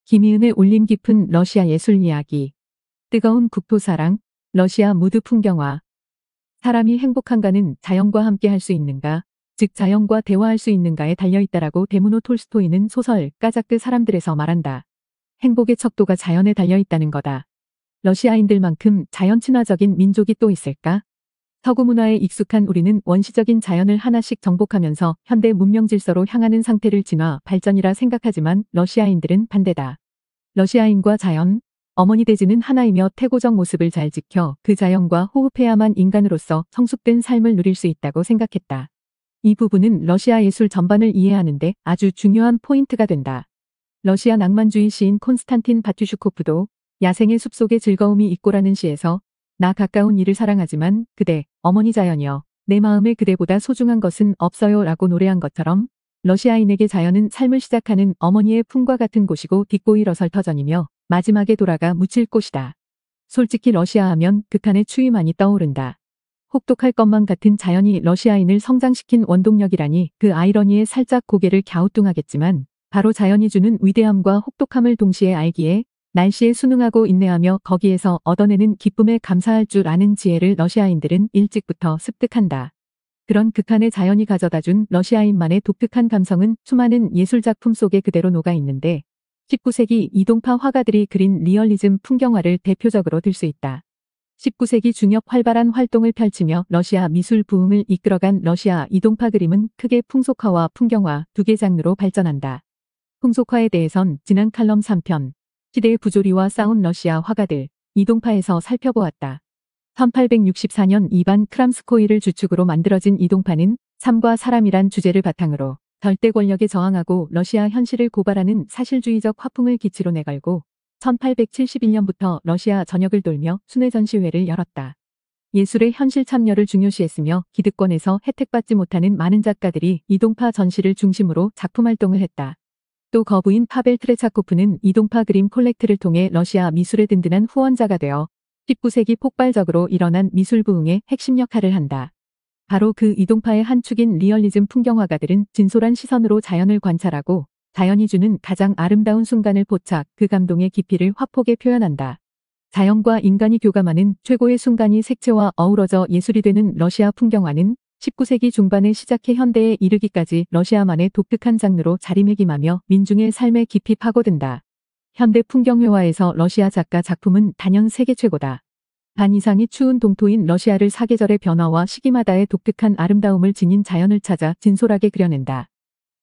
김희은의 울림 깊은 러시아 예술 이야기. 뜨거운 국토사랑, 러시아 무드 풍경화. 사람이 행복한가는 자연과 함께 할 수 있는가, 즉 자연과 대화할 수 있는가에 달려있다라고 데무노 톨스토이는 소설 까자크 사람들에서 말한다. 행복의 척도가 자연에 달려있다는 거다. 러시아인들만큼 자연 친화적인 민족이 또 있을까? 서구 문화에 익숙한 우리는 원시적인 자연을 하나씩 정복하면서 현대 문명 질서로 향하는 상태를 진화, 발전이라 생각하지만 러시아인들은 반대다. 러시아인과 자연, 어머니 대지는 하나이며 태고적 모습을 잘 지켜 그 자연과 호흡해야만 인간으로서 성숙된 삶을 누릴 수 있다고 생각했다. 이 부분은 러시아 예술 전반을 이해하는데 아주 중요한 포인트가 된다. 러시아 낭만주의 시인 콘스탄틴 바투슈코프도 야생의 숲속의 즐거움이 있고라는 시에서 나 가까운 이를 사랑하지만 그대, 어머니 자연이여, 내 마음에 그대보다 소중한 것은 없어요 라고 노래한 것처럼 러시아인에게 자연은 삶을 시작하는 어머니의 품과 같은 곳이고 딛고 일어설 터전이며 마지막에 돌아가 묻힐 곳이다. 솔직히 러시아 하면 극한의 추위만이 떠오른다. 혹독할 것만 같은 자연이 러시아인을 성장시킨 원동력이라니 그 아이러니에 살짝 고개를 갸우뚱하겠지만 바로 자연이 주는 위대함과 혹독함을 동시에 알기에 날씨에 순응하고 인내하며 거기에서 얻어내는 기쁨에 감사할 줄 아는 지혜를 러시아인들은 일찍부터 습득한다. 그런 극한의 자연이 가져다준 러시아인만의 독특한 감성은 수많은 예술작품 속에 그대로 녹아 있는데 19세기 이동파 화가들이 그린 리얼리즘 풍경화를 대표적으로 들 수 있다. 19세기 중엽 활발한 활동을 펼치며 러시아 미술 부흥을 이끌어간 러시아 이동파 그림은 크게 풍속화와 풍경화 두 개 장르로 발전한다. 풍속화에 대해선 지난 칼럼 3편, 시대의 부조리와 싸운 러시아 화가들, 이동파에서 살펴보았다. 1864년 이반 크람스코이를 주축으로 만들어진 이동파는 삶과 사람이란 주제를 바탕으로 절대 권력에 저항하고 러시아 현실을 고발하는 사실주의적 화풍을 기치로 내걸고 1871년부터 러시아 전역을 돌며 순회 전시회를 열었다. 예술의 현실 참여를 중요시했으며 기득권에서 혜택받지 못하는 많은 작가들이 이동파 전시를 중심으로 작품 활동을 했다. 또 거부인 파벨 트레차코프는 이동파 그림 콜렉트를 통해 러시아 미술의 든든한 후원자가 되어 19세기 폭발적으로 일어난 미술 부흥의 핵심 역할을 한다. 바로 그 이동파의 한 축인 리얼리즘 풍경화가들은 진솔한 시선으로 자연을 관찰하고 자연이 주는 가장 아름다운 순간을 포착, 그 감동의 깊이를 화폭에 표현한다. 자연과 인간이 교감하는 최고의 순간이 색채와 어우러져 예술이 되는 러시아 풍경화는 19세기 중반에 시작해 현대에 이르기까지 러시아만의 독특한 장르로 자리매김하며 민중의 삶에 깊이 파고든다. 현대 풍경회화에서 러시아 작가 작품은 단연 세계 최고다. 반 이상이 추운 동토인 러시아를 사계절의 변화와 시기마다의 독특한 아름다움을 지닌 자연을 찾아 진솔하게 그려낸다.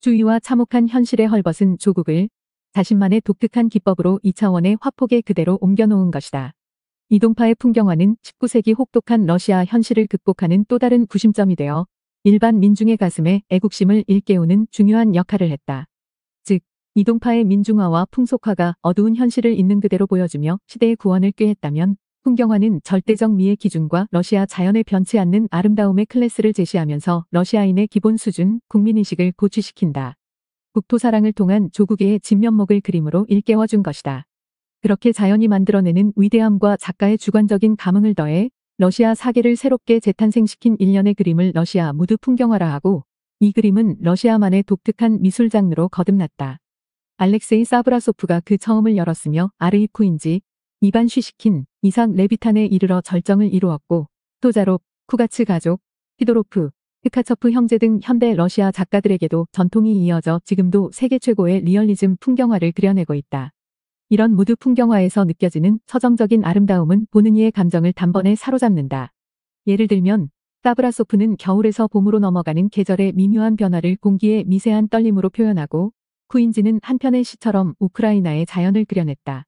주위와 참혹한 현실에 헐벗은 조국을 자신만의 독특한 기법으로 2차원의 화폭에 그대로 옮겨놓은 것이다. 이동파의 풍경화는 19세기 혹독한 러시아 현실을 극복하는 또 다른 구심점이 되어 일반 민중의 가슴에 애국심을 일깨우는 중요한 역할을 했다. 즉, 이동파의 민중화와 풍속화가 어두운 현실을 있는 그대로 보여주며 시대의 구원을 꾀했다면 풍경화는 절대적 미의 기준과 러시아 자연에 변치 않는 아름다움의 클래스를 제시하면서 러시아인의 기본 수준, 국민의식을 고취시킨다. 국토사랑을 통한 조국의 진면목을 그림으로 일깨워준 것이다. 그렇게 자연이 만들어내는 위대함과 작가의 주관적인 감흥을 더해 러시아 사계를 새롭게 재탄생시킨 일련의 그림을 러시아 무드 풍경화라 하고 이 그림은 러시아만의 독특한 미술 장르로 거듭났다. 알렉세이 사브라소프가 그 처음을 열었으며 아르이쿠인지, 이반 쉬시킨, 이삭 레비탄에 이르러 절정을 이루었고 토자롭, 쿠가츠 가족, 피도로프, 트카처프 형제 등 현대 러시아 작가들에게도 전통이 이어져 지금도 세계 최고의 리얼리즘 풍경화를 그려내고 있다. 이런 무드 풍경화에서 느껴지는 서정적인 아름다움은 보는 이의 감정을 단번에 사로잡는다. 예를 들면 사브라소프는 겨울에서 봄으로 넘어가는 계절의 미묘한 변화를 공기의 미세한 떨림으로 표현하고 쿠인지는 한편의 시처럼 우크라이나의 자연을 그려냈다.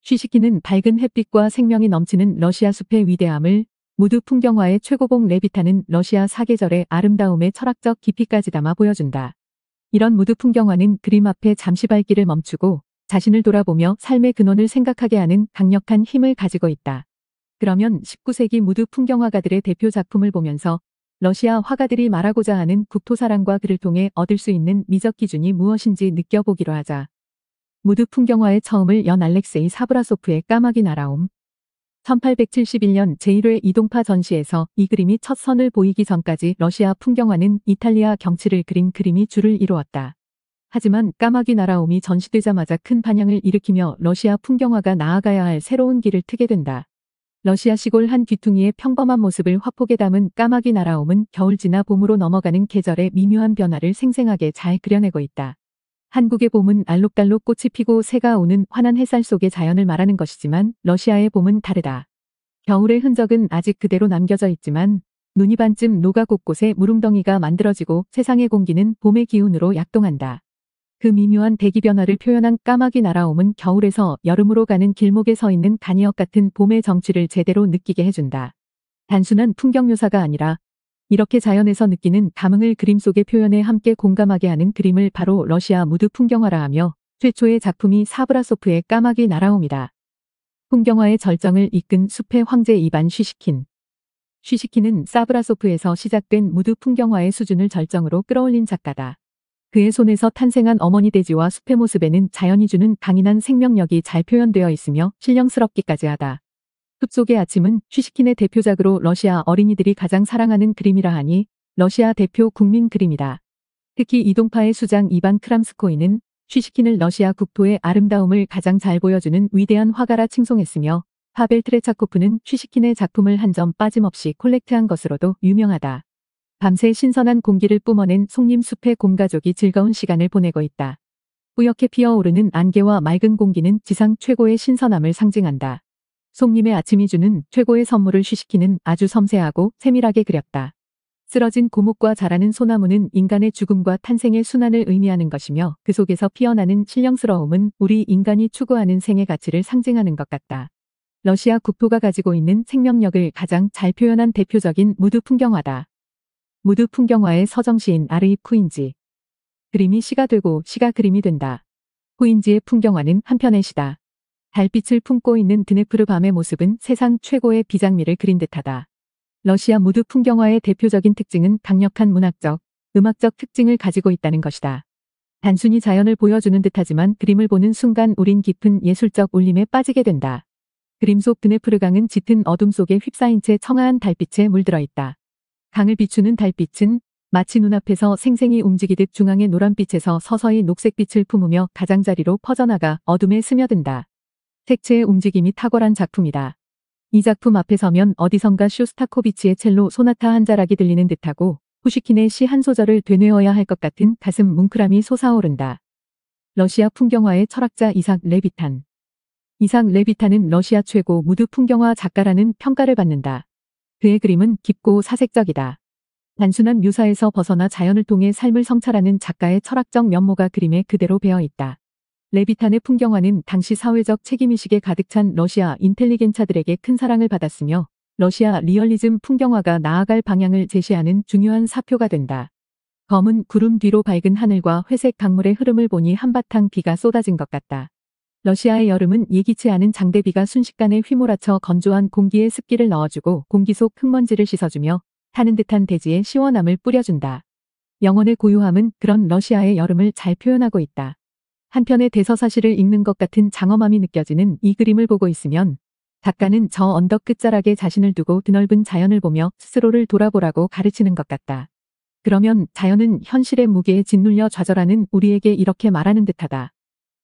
쉬시키는 밝은 햇빛과 생명이 넘치는 러시아 숲의 위대함을, 무드 풍경화의 최고봉 레비타는 러시아 사계절의 아름다움의 철학적 깊이까지 담아 보여준다. 이런 무드 풍경화는 그림 앞에 잠시 발길을 멈추고 자신을 돌아보며 삶의 근원을 생각하게 하는 강력한 힘을 가지고 있다. 그러면 19세기 무드 풍경화가들의 대표 작품을 보면서 러시아 화가들이 말하고자 하는 국토사랑과 그를 통해 얻을 수 있는 미적 기준이 무엇인지 느껴보기로 하자. 무드 풍경화의 처음을 연 알렉세이 사브라소프의 까마귀 날아옴. 1871년 제1회 이동파 전시에서 이 그림이 첫 선을 보이기 전까지 러시아 풍경화는 이탈리아 경치를 그린 그림이 주를 이루었다. 하지만 까마귀 날아옴이 전시되자마자 큰 반향을 일으키며 러시아 풍경화가 나아가야 할 새로운 길을 트게 된다. 러시아 시골 한 귀퉁이의 평범한 모습을 화폭에 담은 까마귀 날아옴은 겨울 지나 봄으로 넘어가는 계절의 미묘한 변화를 생생하게 잘 그려내고 있다. 한국의 봄은 알록달록 꽃이 피고 새가 오는 환한 햇살 속의 자연을 말하는 것이지만 러시아의 봄은 다르다. 겨울의 흔적은 아직 그대로 남겨져 있지만 눈이 반쯤 녹아 곳곳에 무릉덩이가 만들어지고 세상의 공기는 봄의 기운으로 약동한다. 그 미묘한 대기 변화를 표현한 까마귀 날아옴은 겨울에서 여름으로 가는 길목에 서 있는 간이역 같은 봄의 정취를 제대로 느끼게 해준다. 단순한 풍경 묘사가 아니라 이렇게 자연에서 느끼는 감흥을 그림 속의 표현에 함께 공감하게 하는 그림을 바로 러시아 무드 풍경화라 하며 최초의 작품이 사브라소프의 까마귀 날아옴이다. 풍경화의 절정을 이끈 숲의 황제 이반 쉬시킨. 쉬시킨은 사브라소프에서 시작된 무드 풍경화의 수준을 절정으로 끌어올린 작가다. 그의 손에서 탄생한 어머니 돼지와 숲의 모습에는 자연이 주는 강인한 생명력이 잘 표현되어 있으며 신령스럽기까지 하다. 숲속의 아침은 쉬시킨의 대표작으로 러시아 어린이들이 가장 사랑하는 그림이라 하니 러시아 대표 국민 그림이다. 특히 이동파의 수장 이반 크람스코이는 쉬시킨을 러시아 국토의 아름다움을 가장 잘 보여주는 위대한 화가라 칭송했으며 파벨 트레차코프는 쉬시킨의 작품을 한 점 빠짐없이 콜렉트한 것으로도 유명하다. 밤새 신선한 공기를 뿜어낸 송림숲의 곰가족이 즐거운 시간을 보내고 있다. 뿌옇게 피어오르는 안개와 맑은 공기는 지상 최고의 신선함을 상징한다. 송림의 아침이 주는 최고의 선물을 쉬시키는 아주 섬세하고 세밀하게 그렸다. 쓰러진 고목과 자라는 소나무는 인간의 죽음과 탄생의 순환을 의미하는 것이며 그 속에서 피어나는 신령스러움은 우리 인간이 추구하는 생의 가치를 상징하는 것 같다. 러시아 국토가 가지고 있는 생명력을 가장 잘 표현한 대표적인 무드 풍경화다. 무드 풍경화의 서정시인 아르입 쿠인지. 그림이 시가 되고 시가 그림이 된다. 쿠인지의 풍경화는 한편의 시다. 달빛을 품고 있는 드네프르 밤의 모습은 세상 최고의 비장미를 그린 듯하다. 러시아 무드 풍경화의 대표적인 특징은 강력한 문학적, 음악적 특징을 가지고 있다는 것이다. 단순히 자연을 보여주는 듯하지만 그림을 보는 순간 우린 깊은 예술적 울림에 빠지게 된다. 그림 속 드네프르 강은 짙은 어둠 속에 휩싸인 채 청아한 달빛에 물들어 있다. 강을 비추는 달빛은 마치 눈앞에서 생생히 움직이듯 중앙의 노란빛에서 서서히 녹색빛을 품으며 가장자리로 퍼져나가 어둠에 스며든다. 색채의 움직임이 탁월한 작품이다. 이 작품 앞에 서면 어디선가 쇼스타코비치의 첼로 소나타 한 자락이 들리는 듯하고 푸시킨의 시 한 소절을 되뇌어야 할 것 같은 가슴 뭉클함이 솟아오른다. 러시아 풍경화의 철학자 이삭 레비탄. 이삭 레비탄은 러시아 최고 무드 풍경화 작가라는 평가를 받는다. 그의 그림은 깊고 사색적이다. 단순한 묘사에서 벗어나 자연을 통해 삶을 성찰하는 작가의 철학적 면모가 그림에 그대로 배어 있다. 레비탄의 풍경화는 당시 사회적 책임의식에 가득 찬 러시아 인텔리겐차들에게 큰 사랑을 받았으며 러시아 리얼리즘 풍경화가 나아갈 방향을 제시하는 중요한 사표가 된다. 검은 구름 뒤로 밝은 하늘과 회색 강물의 흐름을 보니 한바탕 비가 쏟아진 것 같다. 러시아의 여름은 예기치 않은 장대비가 순식간에 휘몰아쳐 건조한 공기에 습기를 넣어주고 공기 속 흙먼지를 씻어주며 타는 듯한 대지에 시원함을 뿌려준다. 영혼의 고요함은 그런 러시아의 여름을 잘 표현하고 있다. 한편의 대서사시를 읽는 것 같은 장엄함이 느껴지는 이 그림을 보고 있으면 작가는 저 언덕 끝자락에 자신을 두고 드넓은 자연을 보며 스스로를 돌아보라고 가르치는 것 같다. 그러면 자연은 현실의 무게에 짓눌려 좌절하는 우리에게 이렇게 말하는 듯하다.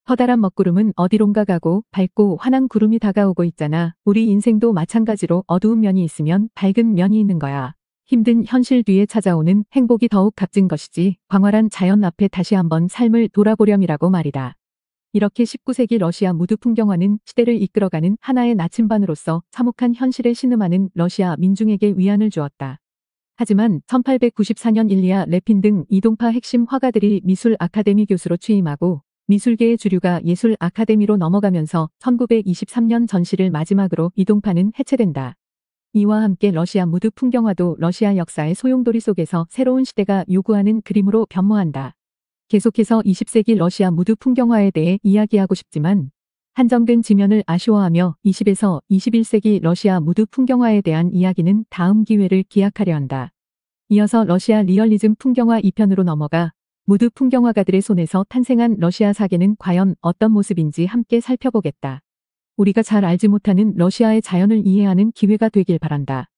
커다란 먹구름은 어디론가 가고 밝고 환한 구름이 다가오고 있잖아. 우리 인생도 마찬가지로 어두운 면이 있으면 밝은 면이 있는 거야. 힘든 현실 뒤에 찾아오는 행복이 더욱 값진 것이지 광활한 자연 앞에 다시 한번 삶을 돌아보렴이라고 말이다. 이렇게 19세기 러시아 무드 풍경화는 시대를 이끌어가는 하나의 나침반으로서 참혹한 현실에 신음하는 러시아 민중에게 위안을 주었다. 하지만 1894년 일리아 레핀 등 이동파 핵심 화가들이 미술 아카데미 교수로 취임하고 미술계의 주류가 예술 아카데미로 넘어가면서 1923년 전시를 마지막으로 이동파는 해체된다. 이와 함께 러시아 무드 풍경화도 러시아 역사의 소용돌이 속에서 새로운 시대가 요구하는 그림으로 변모한다. 계속해서 20세기 러시아 무드 풍경화에 대해 이야기하고 싶지만 한정된 지면을 아쉬워하며 20에서 21세기 러시아 무드 풍경화에 대한 이야기는 다음 기회를 기약하려 한다. 이어서 러시아 리얼리즘 풍경화 2편으로 넘어가 무드 풍경화가들의 손에서 탄생한 러시아 사계는 과연 어떤 모습인지 함께 살펴보겠다. 우리가 잘 알지 못하는 러시아의 자연을 이해하는 기회가 되길 바란다.